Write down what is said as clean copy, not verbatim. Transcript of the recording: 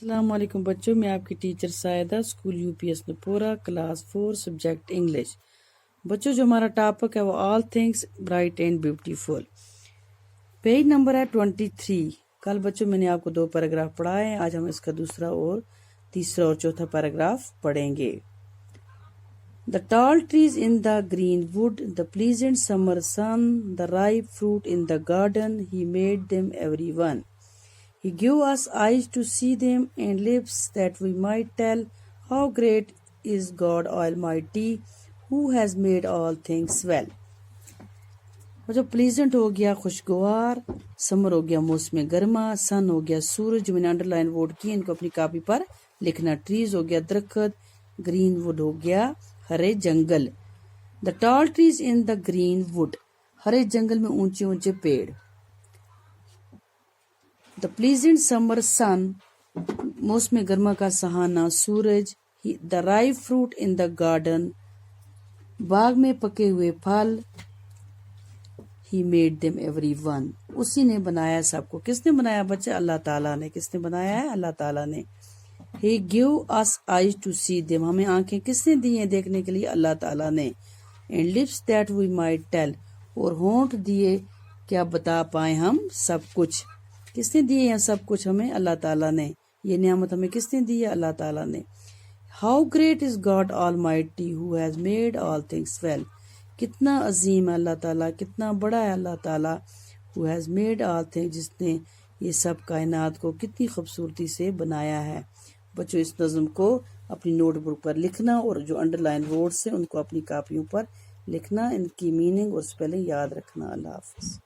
السلام علیکم بچوں، میں آپ کی teacher Saida, school UPS Nupora, class 4 subject English. بچوں جو ہمارا ٹاپک ہے وہ all things bright and beautiful. Page number ہے 23۔ کل بچوں میں نے آپ کو 2 پیراگراف پڑھائے ہیں، آج ہم اس کا دوسرا اور تیسرا اور چوتھا پیراگراف پڑھیں گے۔ The tall trees in the green wood, the pleasant summer sun, the ripe fruit in the garden, he made them every one. He gave us eyes to see them and lips that we might tell how great is God Almighty, who has made all things well. جو pleasant ہو گیا خوشگوار، سمر ہو گیا موسم گرما، سن ہو گیا سورج، جو میں نے انڈر لائن ورڈ کی ان کو اپنی کاپی پر لکھنا۔ ٹریز ہو گیا درخت، گرین ووڈ ہو گیا ہرے جنگل۔ The tall trees in the green wood, ہرے جنگل میں اونچے اونچے پیڑ۔ دا پلیزنٹ سمر سن، موسم گرما کا سہانا سورج۔ The ripe fruit in the garden, باغ میں پکے ہوئے پھل۔ He made them every one، اسی نے بنایا سب کو۔ کس نے بنایا بچے؟ اللہ تعالیٰ نے۔ کس نے بنایا ہے؟ اللہ تعالیٰ نے۔ He gave us eyes to see them، ہمیں آنکھیں کس نے دی ہیں دیکھنے کے لیے؟ اللہ تعالیٰ نے۔ And lips that we might tell، اور ہونٹ دیے کیا بتا پائیں ہم سب کچھ۔ کس نے دیے ہیں سب کچھ ہمیں؟ اللہ تعالیٰ نے۔ یہ نعمت ہمیں کس نے دی ہے؟ اللہ تعالیٰ نے۔ How great is God Almighty, who has made all things well، کتنا عظیم ہے اللہ تعالیٰ، کتنا بڑا ہے اللہ تعالیٰ۔ who has made all things، جس نے یہ سب کائنات کو کتنی خوبصورتی سے بنایا ہے۔ بچوں اس نظم کو اپنی نوٹ بک پر لکھنا اور جو انڈر لائن ورڈز ہیں ان کو اپنی کاپیوں پر لکھنا، ان کی میننگ اور سپیلنگ یاد رکھنا۔ اللہ حافظ۔